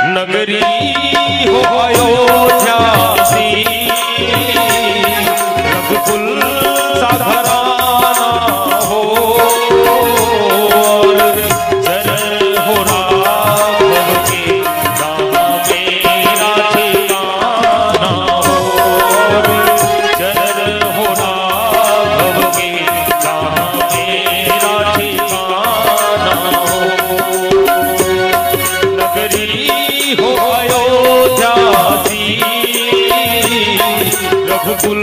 नगरी हो अयोध्या सी रघुकुल सा घराना हो चरण हो राघव के जहाँ मेरा ठिकाना हो चरण हो राघव के जहाँ मेरा ठिकाना हो नगरी हो अयोध्या सी रघुकुल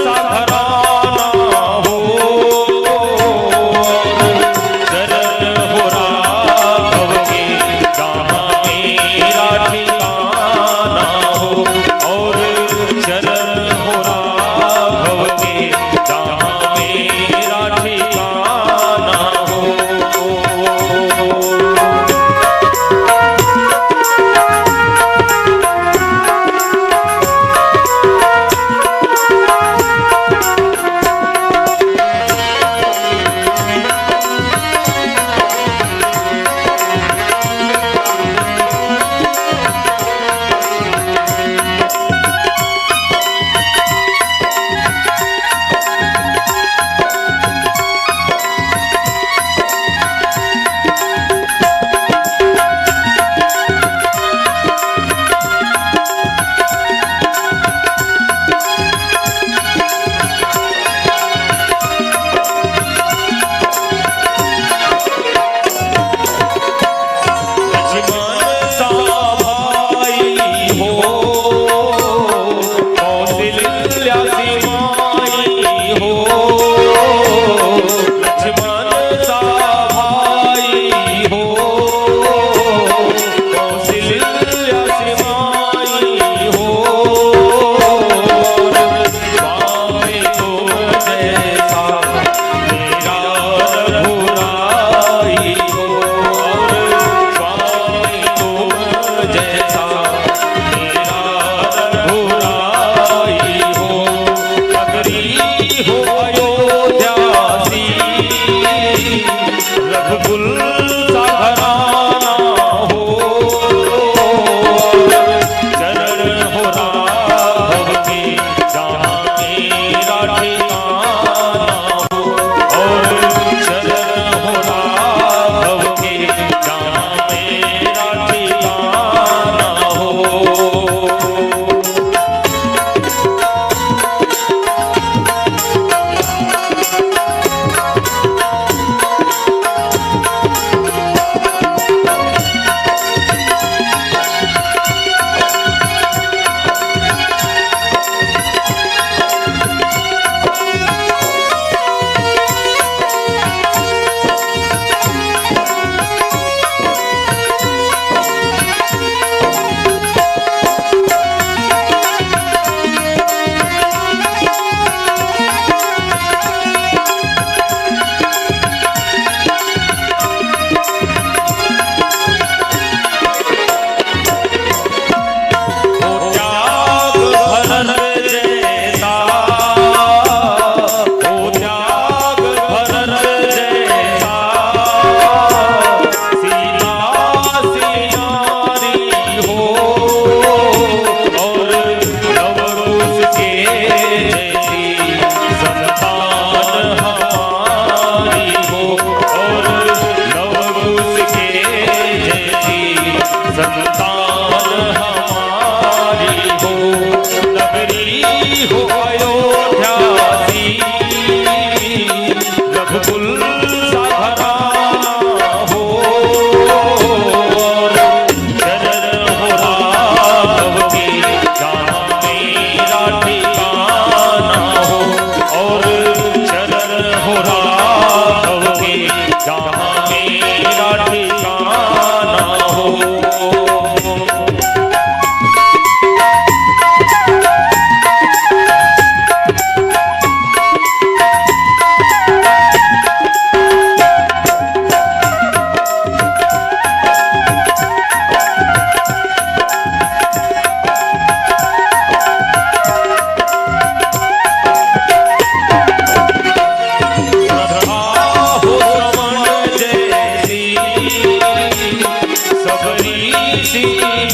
सा घराना हो चरण हो राघव के जहाँ मेरा ठिकाना हो और चरण हो राघव के जहाँ मेरा ठिकाना हो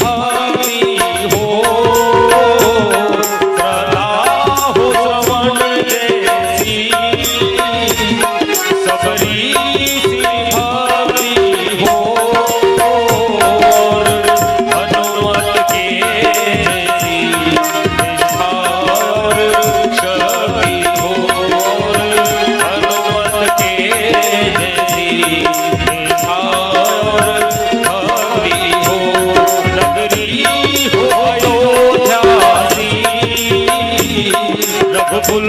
भक्ति हो, श्रद्धा हो श्रवण जैसी, सबरी सी भक्ति हो, और हनुमत के जैसी निष्ठा और शक्ति हो, और हनुमत के जैसी निष्ठा और भक्ति हो, नगरी हो अयोध्या सी, रघुकुल